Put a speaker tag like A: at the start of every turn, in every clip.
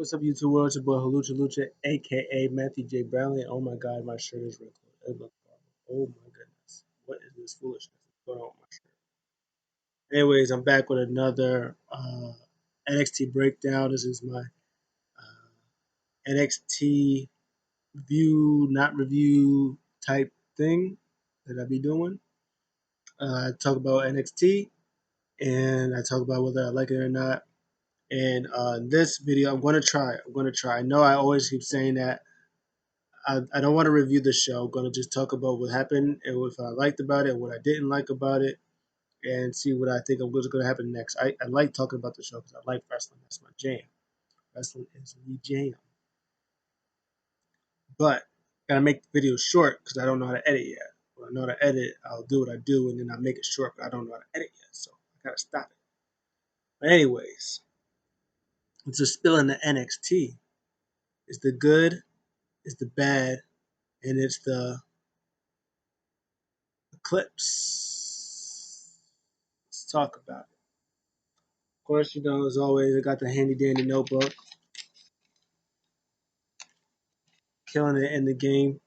A: What's up, YouTube world? It's your boy Halucha Lucha, aka Matthew J. Brownlee. Oh my god, my shirt is wrinkled. It looks horrible. Oh my goodness. What is this foolishness going on with my shirt? Anyways, I'm back with another NXT breakdown. This is my NXT view, not review type thing that I be doing. I talk about NXT and I talk about whether I like it or not. And in this video, I'm going to try. I know I always keep saying that I don't want to review the show. I'm going to just talk about what happened and what I liked about it and what I didn't like about it and see what I think was going to happen next. I like talking about the show because I like wrestling. That's my jam. Wrestling is the jam. But I got to make the video short because I don't know how to edit yet. When I know how to edit, I'll do what I do and then I'll make it short, but I don't know how to edit yet. So I got to stop it. But anyways, it's a spill in the NXT. It's the good, it's the bad, and it's the eclipse. Let's talk about it. Of course, as always, I got the handy dandy notebook, killing it in the game.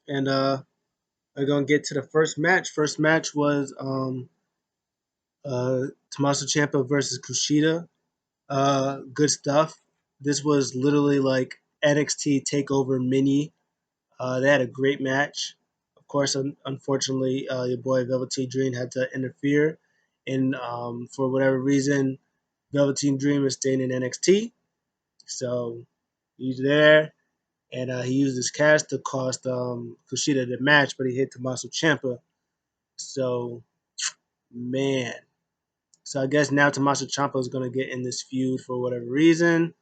A: And we're gonna get to the first match. First match was Tommaso Ciampa versus Kushida. Good stuff. This was literally like NXT Takeover mini. They had a great match. Of course, unfortunately, your boy Velveteen Dream had to interfere, and for whatever reason, Velveteen Dream is staying in NXT. So he's there, and he used his cash to cost Kushida the match, but he hit Tommaso Ciampa. So, man. So I guess now Tommaso Ciampa is going to get in this feud for whatever reason,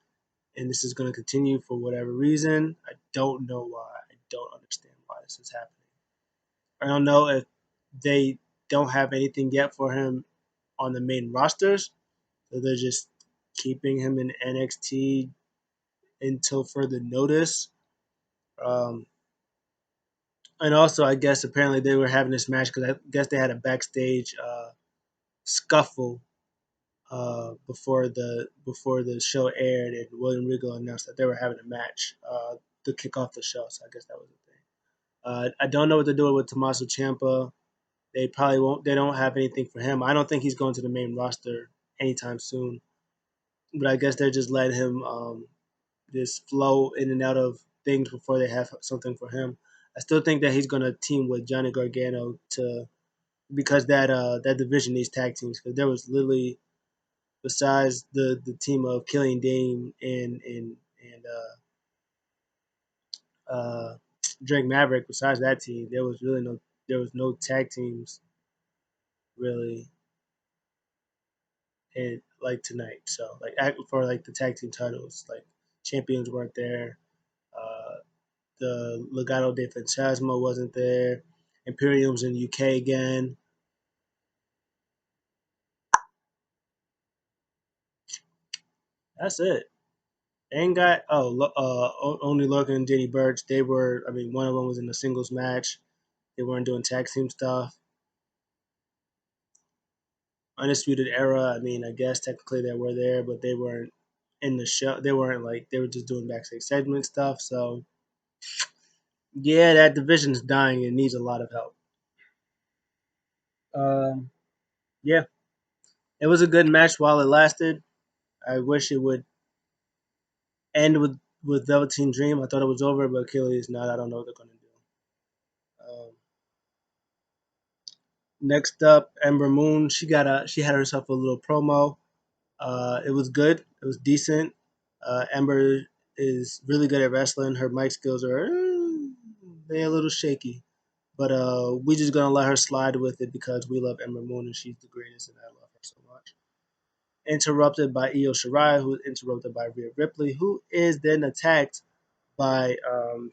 A: and this is going to continue for whatever reason. I don't know why. I don't understand why this is happening. I don't know if they don't have anything yet for him on the main rosters, so they're just keeping him in NXT until further notice. Um, and also, I guess apparently they were having this match because I guess they had a backstage scuffle before the show aired, and William Regal announced that they were having a match to kick off the show. So I guess that was the thing. I don't know what they're doing with Tommaso Ciampa. They probably won't. They don't have anything for him. I don't think he's going to the main roster anytime soon. But I guess they're just letting him just flow in and out of things before they have something for him. I still think that he's going to team with Johnny Gargano to because that division needs tag teams because there was literally besides the team of Killian Dane and Drake Maverick. Besides that team, there was no tag teams really in like tonight. So like for like the tag team titles, like champions weren't there. Uh, the Legado de Fantasma wasn't there. Imperium's in the UK again. That's it. They ain't got only Logan and Danny Burch. They were. I mean, one of them was in a singles match. They weren't doing tag team stuff. Undisputed Era. I mean, I guess technically they were there, but they weren't in the show. They weren't like they were just doing backstage segment stuff. So yeah, that division's dying and needs a lot of help. Um, yeah, it was a good match while it lasted. I wish it would end with Velveteen Dream. I thought it was over, but clearly it's not. I don't know what they're gonna do. Next up, Ember Moon. She had herself a little promo. It was good. It was decent. Ember is really good at wrestling. Her mic skills are they a little shaky, but we just gonna let her slide with it because we love Ember Moon and she's the greatest, and I love her so much. Interrupted by Io Shirai, who is interrupted by Rhea Ripley, who is then attacked by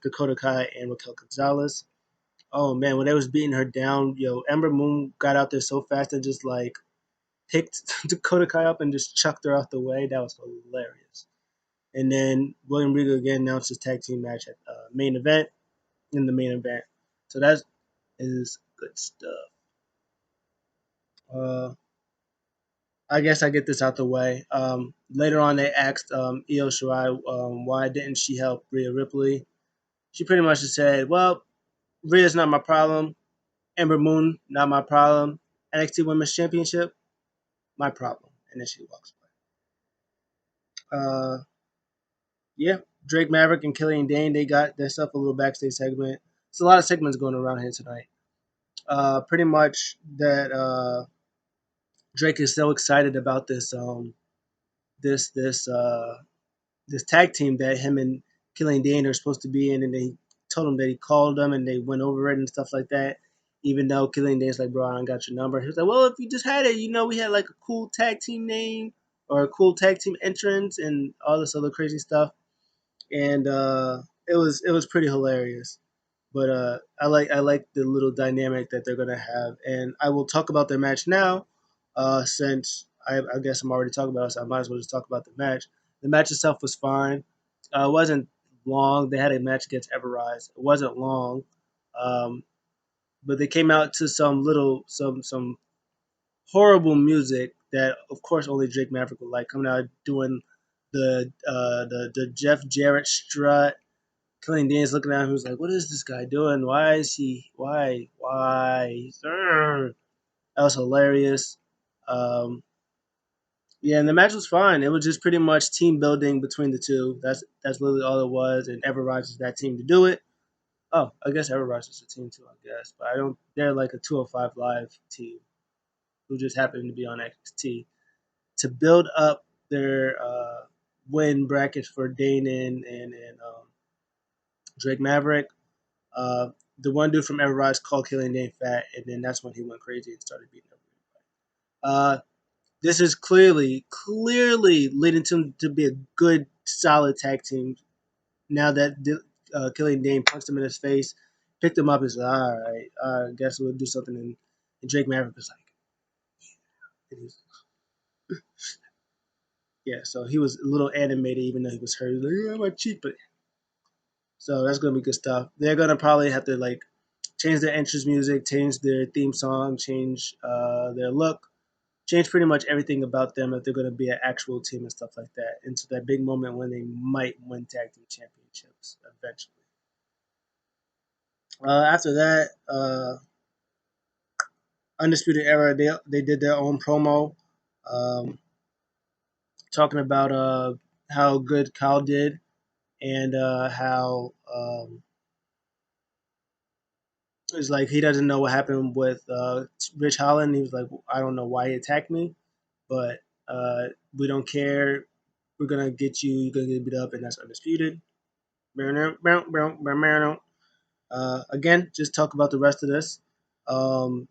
A: Dakota Kai and Raquel Gonzalez. Oh man, when they was beating her down, Ember Moon got out there so fast and just like picked Dakota Kai up and just chucked her out the way. That was hilarious. And then William Regal again announced his tag team match at main event in the main event. So that is good stuff. Uh, I guess I get this out the way. Later on, they asked Io Shirai why didn't she help Rhea Ripley. She pretty much just said, "Well, Rhea's not my problem. Ember Moon, not my problem. NXT Women's Championship, my problem." And then she walks away. Yeah, Drake Maverick and Killian Dane, they got their stuff a little backstage segment. There's a lot of segments going around here tonight. Pretty much that Drake is so excited about this this this tag team that him and Killian Dane are supposed to be in, and they told him that he called them and they went over it and stuff like that. Even though Killian Dane's like, bro, I don't got your number. He was like, well, if you just had it, we had like a cool tag team name or a cool tag team entrance and all this other crazy stuff. And it was pretty hilarious. But I like the little dynamic that they're gonna have, and I will talk about their match now, since I guess I'm already talking about it, so I might as well just talk about the match. The match itself was fine. It wasn't long. They had a match against Everrise. It wasn't long, um, but they came out to some horrible music that, of course, only Drake Maverick would like. Coming out doing the Jeff Jarrett strut. Killing Dan's looking at him. He was like, "What is this guy doing? Why is he? Why? Urgh." That was hilarious. Um, yeah, and the match was fine. It was just pretty much team building between the two. That's literally all it was. And Everrise is that team to do it. Oh, I guess Everrise is a team too. I guess, but I don't. They're like a 205 live team who just happened to be on NXT to build up their win brackets for Dane and Drake Maverick. Uh, the one dude from Everrise called Killian Dane fat, and then that's when he went crazy and started beating everybody. This is clearly leading to be a good, solid tag team. Now that Killian Dane punched him in his face, picked him up, and said, "All right, I guess we'll do something." And Drake Maverick was like, and he was, "Yeah." So he was a little animated, even though he was hurt. He was like, "Yeah, my cheek," but so that's gonna be good stuff. They're gonna probably have to like change their entrance music, change their theme song, change their look, change pretty much everything about them if they're going to be an actual team and stuff like that into that big moment when they might win tag team championships eventually. After that, Undisputed Era, they did their own promo, um, talking about how good Kyle did and how it's like he doesn't know what happened with Rich Holland. He was like, I don't know why he attacked me, but uh, we don't care. We're gonna get you. You're gonna get beat up, and that's undisputed. Again, just talk about the rest of this.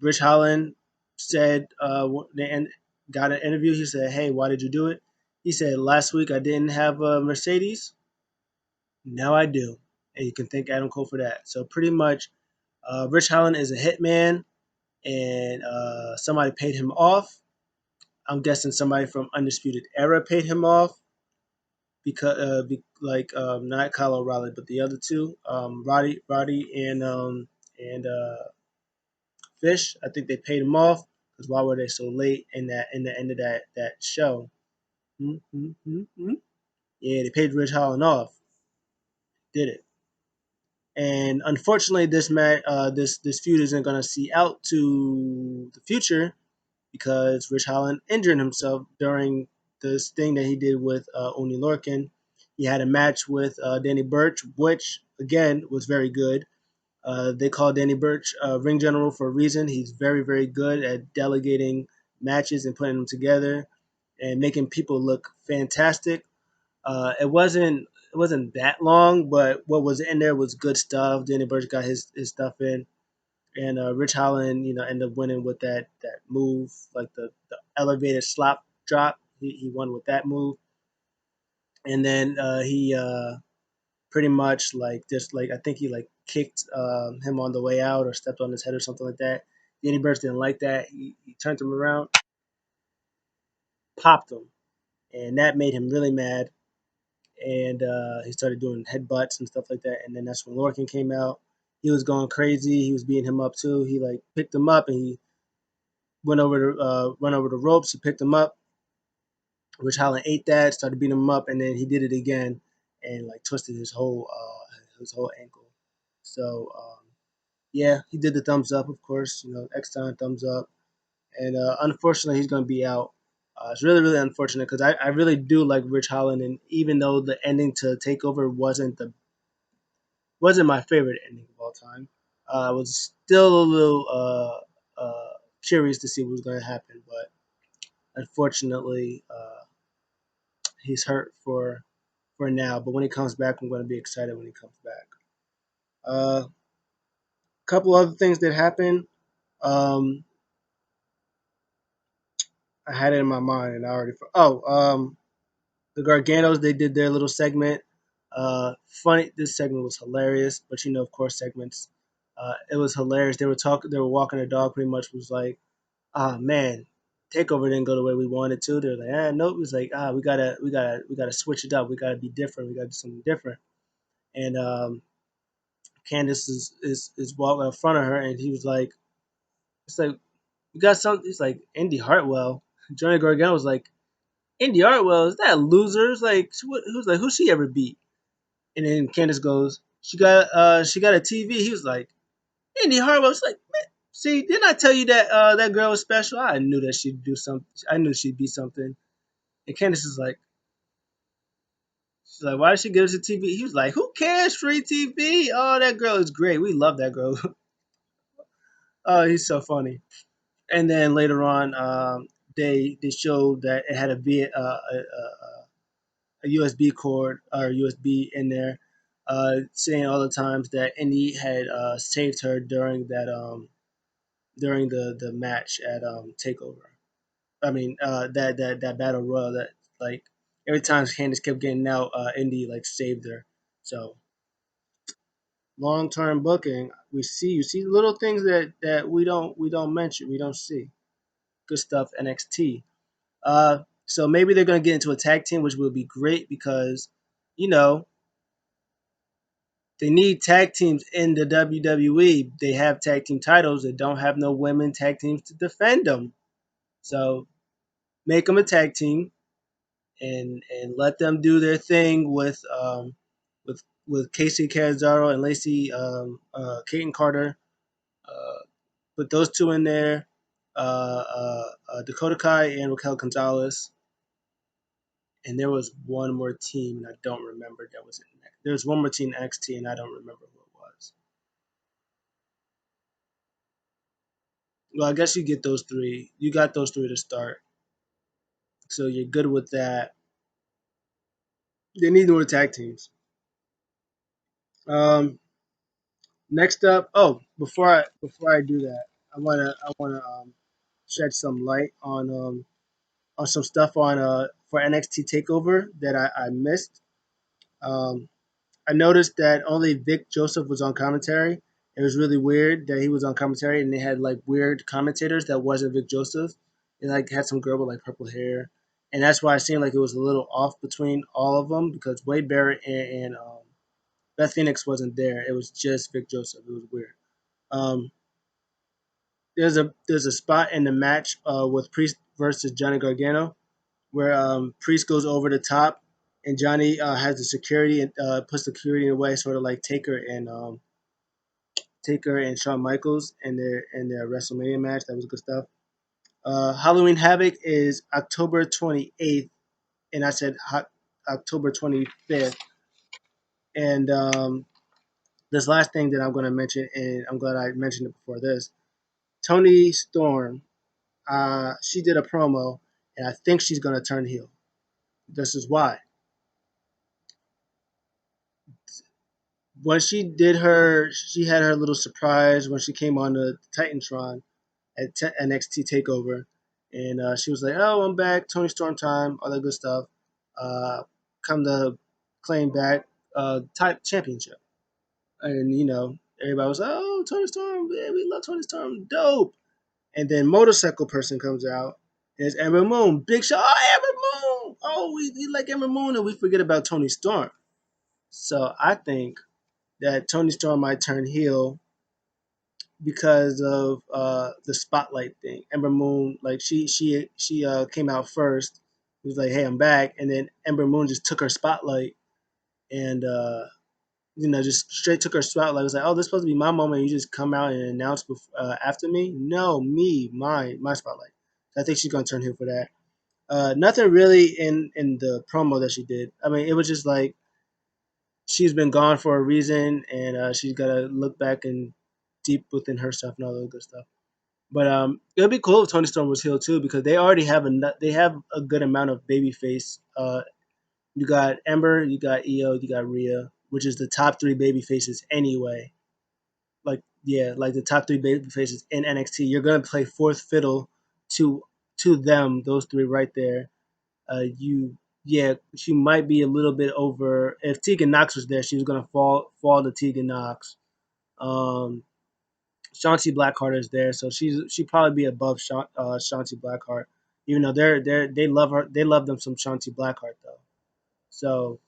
A: Rich Holland said they got an interview. He said, "Hey, why did you do it?" He said, "Last week I didn't have a Mercedes. Now I do." And you can thank Adam Cole for that. So pretty much, Rich Holland is a hitman, and somebody paid him off. I'm guessing somebody from Undisputed Era paid him off because not Kyle O'Reilly, but the other two, Roddy and Fish. I think they paid him off because why were they so late in the end of that show? Mm-hmm. Yeah, they paid Rich Holland off. Did it. And unfortunately, this feud isn't going to see out to the future because Rich Holland injured himself during this thing that he did with Oni Lorcan. He had a match with Danny Burch, which again was very good. They call Danny Burch ring general for a reason. He's very, very good at delegating matches and putting them together and making people look fantastic. It wasn't that long, but what was in there was good stuff. Danny Burch got his stuff in, and Rich Holland, ended up winning with that move, like the elevated slop drop. He won with that move, and then he pretty much like just like I think he like kicked him on the way out or stepped on his head or something like that. Danny Burch didn't like that. He turned him around, popped him, and that made him really mad. And he started doing headbutts and stuff like that. And then that's when Lorcan came out. He was going crazy. He was beating him up too. He like picked him up and he went over the ropes. He picked him up Rich Holland ate that, started beating him up, and then he did it again and like twisted his whole ankle. So yeah, he did the thumbs up, of course. You know, X time thumbs up, and unfortunately, he's going to be out. It's really, really unfortunate because I really do like Rich Holland, and even though the ending to Takeover wasn't my favorite ending of all time, I was still a little curious to see what was going to happen. But unfortunately, he's hurt for now. But when he comes back, I'm going to be excited when he comes back. A couple other things that happened. Um, I had it in my mind, and I already. The Garganos, they did their little segment. Funny, this segment was hilarious, but you know, of course, segments. It was hilarious. They were walking a dog. Pretty much was like, ah man, Takeover didn't go the way we wanted to. They're like, nope. It was like, we gotta switch it up. We gotta be different. We gotta do something different. And Candace is walking in front of her, and he was like, it's like, you got something. He's like, Indy Hartwell. Johnny Gargano was like, Indy Hartwell, is that a loser? It's like, who's like, who she ever beat? And then Candace goes, she got a TV. He was like, Indy Hartwell's like, man, see, didn't I tell you that that girl was special? I knew that she'd do something. I knew she'd be something. And Candace is like, she's like, why did she give us a TV? He was like, who cares? Free TV. Oh, that girl is great. We love that girl. Oh, he's so funny. And then later on, they showed that it had a USB cord or USB in there, saying all the times that Indy had saved her during the match at Takeover. I mean that battle royal that like every time Candice kept getting out, Indy like saved her. So long term booking, you see little things that we don't mention, we don't see. Good stuff, NXT. So maybe they're gonna get into a tag team, which will be great because you know they need tag teams in the WWE. They have tag team titles. They don't have no women tag teams to defend them. So make them a tag team and let them do their thing with Casey Canzaro and Lacey Katen Carter. Uh, put those two in there. Dakota Kai and Raquel Gonzalez. And there was one more team, and I don't remember that was in. There was one more team in NXT, and I don't remember who it was. Well, I guess you get those three. You got those three to start, so you're good with that. They need more tag teams. Um, Next up, before I do that, I wanna shed some light on some stuff on for NXT Takeover that I missed. Um, I noticed that only Vic Joseph was on commentary. It was really weird that he was on commentary and they had like weird commentators that wasn't Vic Joseph. It like had some girl with like purple hair, and that's why it seemed like it was a little off between all of them because Wade Barrett and Beth Phoenix wasn't there. It was just Vic Joseph. It was weird. Um, there's a spot in the match with Priest versus Johnny Gargano where Priest goes over the top and Johnny has the security and puts the security in the way, sort of like Taker and Shawn Michaels in their WrestleMania match. That was good stuff. Halloween Havoc is October 28th, and I said October 25th. And this last thing that I'm going to mention, and I'm glad I mentioned it before this, Tony Storm. She did a promo, and I think she's going to turn heel. This is why. When she had her little surprise when she came on the Titantron at NXT Takeover, and she was like, "Oh, I'm back, Tony Storm time, all that good stuff." Come to claim back type championship, and you know everybody was like, "Oh, Tony Storm, yeah, we love Tony Storm, dope." And then motorcycle person comes out, and it's Ember Moon, big shot, oh, Ember Moon, oh, we like Ember Moon, and we forget about Tony Storm. So I think that Tony Storm might turn heel because of the spotlight thing. Ember Moon, like she came out first, He was like, "Hey, I'm back," and then Ember Moon just took her spotlight and just straight took her spotlight. It was like, "Oh, this is supposed to be my moment. You just come out and announce after me? No, me, my spotlight." So I think she's gonna turn heel for that. Nothing really in the promo that she did. I mean, it was just like she's been gone for a reason, and she's got to look back and deep within herself and all that good stuff. But it would be cool if Tony Storm was heel too, because they already have they have a good amount of babyface. You got Ember, you got Io, you got Rhea, which is the top three baby faces anyway. Like yeah, like the top three baby faces in NXT. You're gonna play fourth fiddle to them, those three right there. You yeah, she might be a little bit over. If Tegan Knox was there, she was gonna fall to Tegan Knox. Um, Shanti Blackheart is there, so she'd probably be above Shanti Blackheart. Even though they love her, they love them some Shanti Blackheart though. So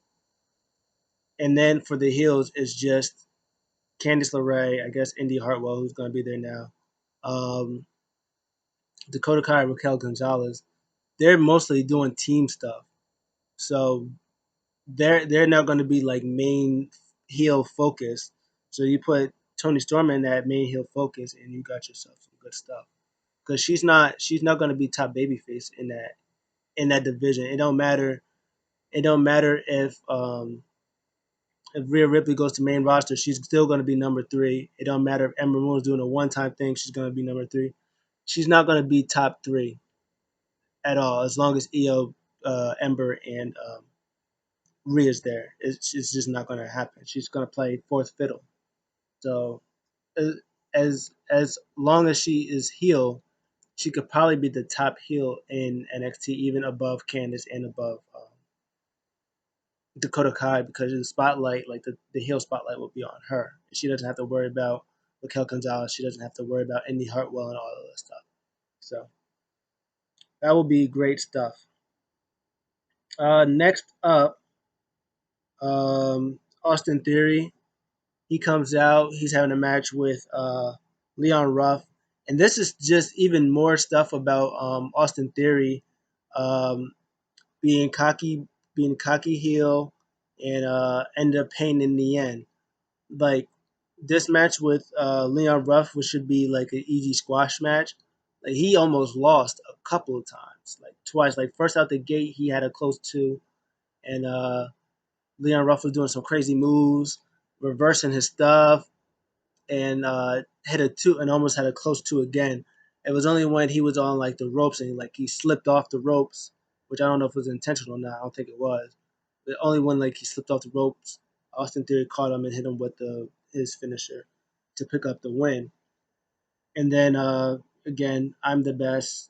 A: and then for the heels is just Candice LeRae, I guess Indy Hartwell, who's gonna be there now. Um, Dakota Kai and Raquel Gonzalez. They're mostly doing team stuff. So they're not going to be like main heel focus. So you put Tony Storm in that main heel focus, and you got yourself some good stuff. Because she's not going to be top babyface in that division. It don't matter. It don't matter if Rhea Ripley goes to main roster, she's still going to be number three. It don't matter if Ember Moon is doing a one time thing, she's going to be number three. She's not going to be top three at all as long as Io, Ember, and Rhea's there. It's just not going to happen. She's going to play fourth fiddle. So as long as she is heel, she could probably be the top heel in NXT, even above Candice and above Dakota Kai, because the spotlight, like the heel spotlight, will be on her. She doesn't have to worry about Raquel Gonzalez. She doesn't have to worry about Indy Hartwell and all of that stuff. So that will be great stuff. Next up, Austin Theory. He comes out. He's having a match with Leon Ruff, and this is just even more stuff about Austin Theory um, being cocky heel, and end up paying in the end. Like this match with Leon Ruff, which should be like an easy squash match. Like he almost lost a couple of times, like twice. Like first out the gate, he had a close two, and Leon Ruff was doing some crazy moves, reversing his stuff, and hit a two and almost had a close two again. It was only when he was on like the ropes and like he slipped off the ropes, which I don't know if it was intentional or not. I don't think it was. But only when like he slipped off the ropes, Austin Theory caught him and hit him with his finisher to pick up the win. And then again, I'm the best.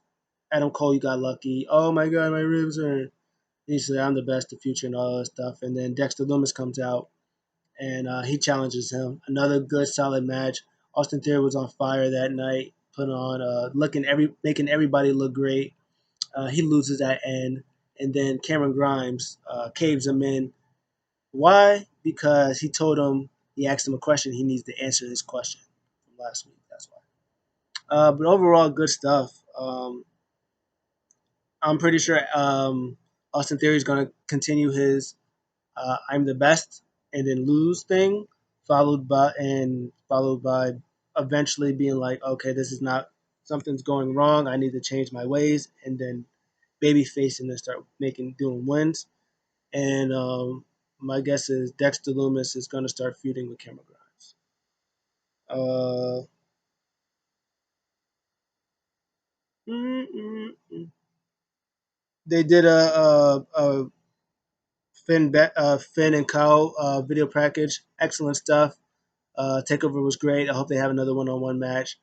A: Adam Cole, you got lucky. Oh my god, my ribs are. He said, I'm the best, the future, and all that stuff. And then Dexter Loomis comes out and he challenges him. Another good, solid match. Austin Theory was on fire that night, put on making everybody look great. He loses at end, and then Cameron Grimes caves him in. Why? Because he told him he asked him a question. He needs to answer his question from last week. That's why. But overall, good stuff. I'm pretty sure Austin Theory is going to continue his I'm the best and then lose thing, followed by eventually being like, okay, this is not something's going wrong. I need to change my ways, and then baby face and then start doing wins. And my guess is Dexter Loomis is going to start feuding with Cameron Grimes. Uh, mm, mm, mm. They did a Finn and Kyle video package. Excellent stuff. Takeover was great. I hope they have another one-on-one match.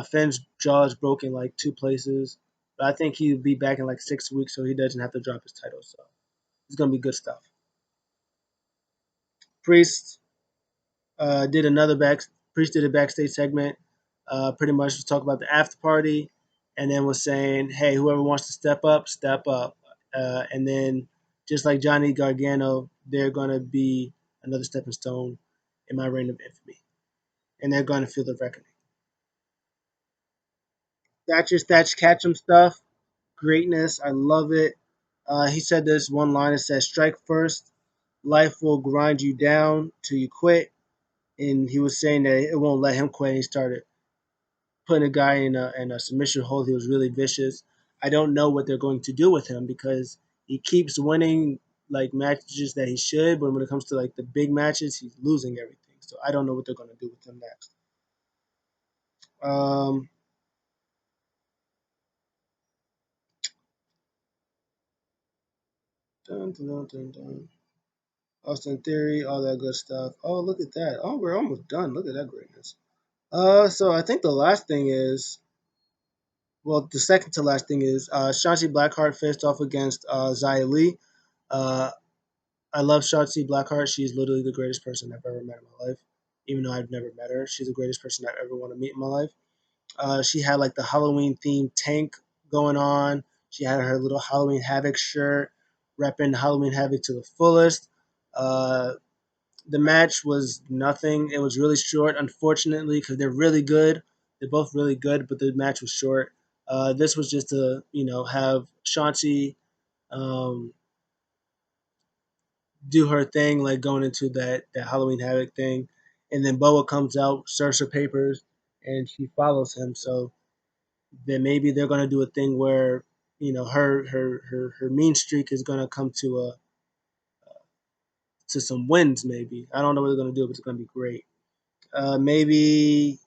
A: Finn's jaw is broken like two places, but I think he'll be back in like 6 weeks, so he doesn't have to drop his title. So it's gonna be good stuff. Priest did another back. Priest did a backstage segment. Pretty much was talking about the after party, and then was saying, "Hey, whoever wants to step up, step up." And then just like Johnny Gargano, they're gonna be another stepping stone in my reign of infamy, and they're gonna feel the reckoning. That's just Thatch Catchem stuff. Greatness. I love it. He said this one line that says, "Strike first, life will grind you down till you quit." And he was saying that it won't let him quit. And he started putting a guy in a submission hold. He was really vicious. I don't know what they're going to do with him because he keeps winning like matches that he should, but when it comes to like the big matches, he's losing everything. So I don't know what they're going to do with him next. Um, dun, dun, dun, dun, dun. Austin Theory, all that good stuff. Oh, look at that. Oh, we're almost done. Look at that greatness. So I think the last thing is, well, the second to last thing is Shotzi Blackheart faced off against Xia Li. Uh, I love Shotzi Blackheart. She's literally the greatest person I've ever met in my life. Even though I've never met her, she's the greatest person I ever want to meet in my life. She had like the Halloween themed tank going on. She had her little Halloween Havoc shirt, repping Halloween Havoc to the fullest. Uh, the match was nothing. It was really short, unfortunately, because they're really good. They're both really good, but the match was short. This was just to have Shanti um, do her thing, like going into that Halloween Havoc thing, and then Boa comes out, serves her papers, and she follows him. So then maybe they're gonna do a thing where her mean streak is gonna come to some wins. Maybe I don't know what they're gonna do, but it's gonna be great. Maybe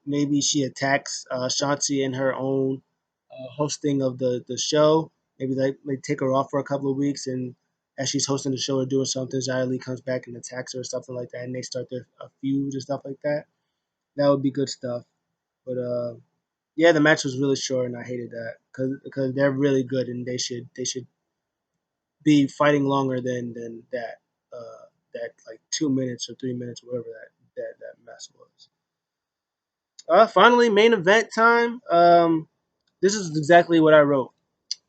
A: she attacks Shanti in her own hosting of the show. Maybe they take her off for a couple of weeks, and as she's hosting the show or doing something, Xia Li comes back and attacks her or something like that, and they start their a feud and stuff like that. That would be good stuff. But yeah, the match was really short, and I hated that because they're really good, and they should be fighting longer than that. That like 2 minutes or 3 minutes, whatever that mess was. Finally, main event time. This is exactly what I wrote.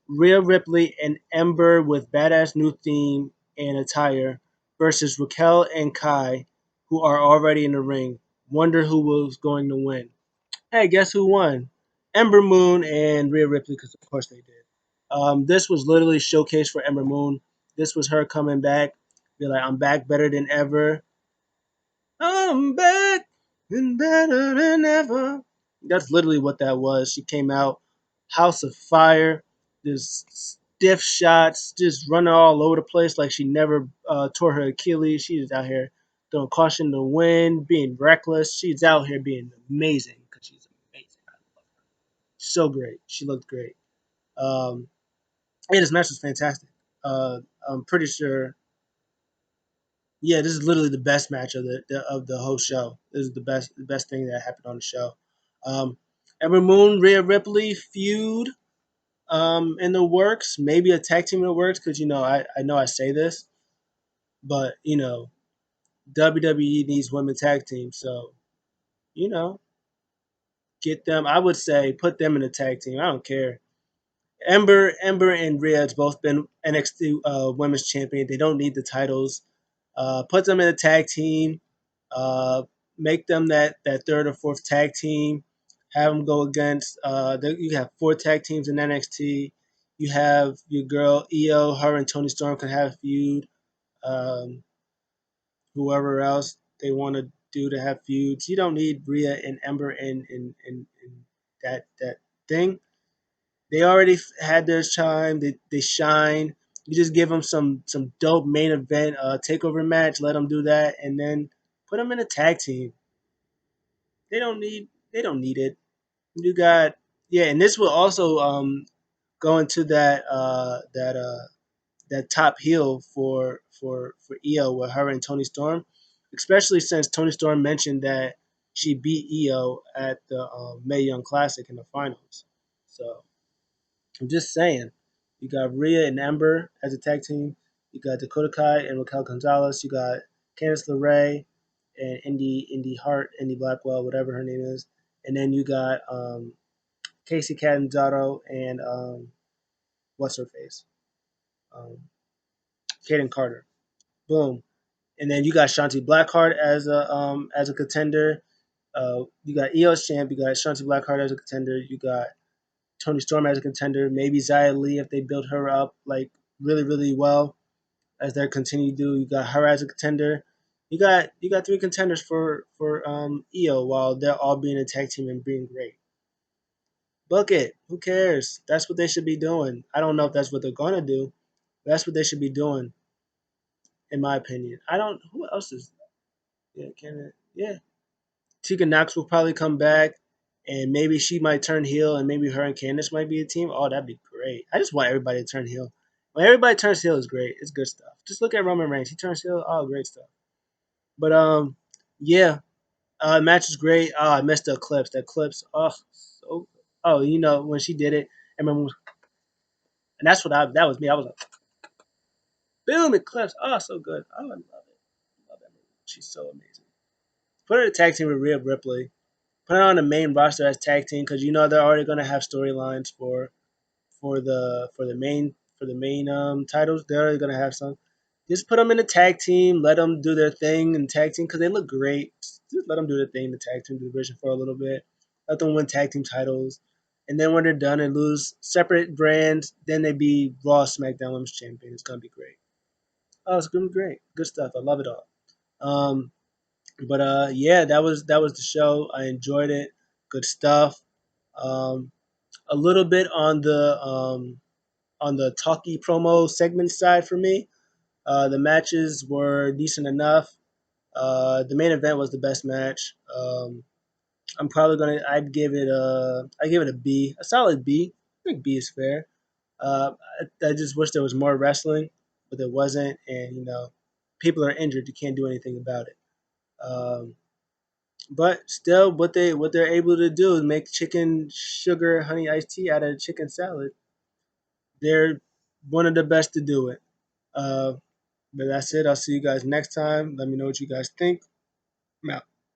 A: Rhea Ripley and Ember with badass new theme and attire versus Raquel and Kai, who are already in the ring. Wonder who was going to win. Hey, guess who won? Ember Moon and Rhea Ripley, because of course they did. This was literally showcase for Ember Moon. This was her coming back, be like, I'm back better than ever. I'm back and better than ever. That's literally what that was. She came out, House of Fire, just stiff shots, just running all over the place like she never tore her Achilles. She's out here throwing caution to the wind, being reckless. She's out here being amazing because she's amazing. So great. She looked great. Um, and this match was fantastic. Uh, I'm pretty sure. Yeah, this is literally the best match of the whole show. This is the best thing that happened on the show. Um, Ember Moon, Rhea Ripley feud in the works. Maybe a tag team in the works because I know I say this, but WWE needs women tag teams, so you know get them. I would say put them in a tag team. I don't care. Ember and Rhea has both been NXT Women's Champion. They don't need the titles. Put them in a tag team. Uh, Make them that third or fourth tag team. Have them go against. You have four tag teams in NXT. You have your girl Io. Her and Tony Storm can have a feud. Um, Whoever else they want to do to have feuds. You don't need Rhea and Ember in that thing. They already had their time. They shine. You just give them some dope main event takeover match. Let them do that, and then put them in a tag team. They don't need it. You got yeah, and this will also go into that top heel for Io with her and Tony Storm, especially since Tony Storm mentioned that she beat Io at the Mae Young Classic in the finals. So I'm just saying, you got Rhea and Ember as a tag team. You got Dakota Kai and Raquel Gonzalez. You got Candice LeRae and Indy Hart, Indy Blackwell, whatever her name is. And then you got Casey Catanzaro and what's her face, um, Kaden Carter. Boom. And then you got Shanti Blackheart as a contender. You got EOS champ. You got Shanti Blackheart as a contender. You got Tony Storm as a contender. Maybe Xia Li if they build her up like really really well as they continue to do. You got her as a contender. You got three contenders for EO while they're all being a tag team and being great. Book it. Who cares? That's what they should be doing. I don't know if that's what they're gonna do. But that's what they should be doing, in my opinion. I don't. Who else is? Yeah, can it? Yeah, Tegan Knox will probably come back, and maybe she might turn heel, and maybe her and Candice might be a team. Oh, that'd be great. I just want everybody to turn heel. When everybody turns heel is great. It's good stuff. Just look at Roman Reigns. He turns heel. Oh, great stuff. But yeah, match is great. Oh, I missed the clips. The clips. Oh, so. Oh, when she did it, I remember, and that's what I. That was me. I was like, boom, it clips. Oh, so good. Oh, I love it. Love that movie. She's so amazing. Put her in a tag team with Rhea Ripley. Put her on the main roster as tag team because they're already gonna have storylines for the main titles. They're already gonna have some. Just put them in a tag team. Let them do their thing in tag team because they look great. Just let them do their thing in the tag team division for a little bit. Let them win tag team titles, and then when they're done and lose separate brands, then they be Raw, SmackDown Women's Champion. It's gonna be great. Oh, it's gonna be great. Good stuff. I love it all. Um, but yeah, that was the show. I enjoyed it. Good stuff. Um, a little bit on the talky promo segment side for me. The matches were decent enough. The main event was the best match. I'm probably gonna. I give it a B, a solid B. I think B is fair. I just wish there was more wrestling, but there wasn't, and people are injured. You can't do anything about it. Um, but still, what they're able to do is make chicken sugar honey iced tea out of chicken salad. They're one of the best to do it. Uh, but that's it. I'll see you guys next time. Let me know what you guys think. I'm out.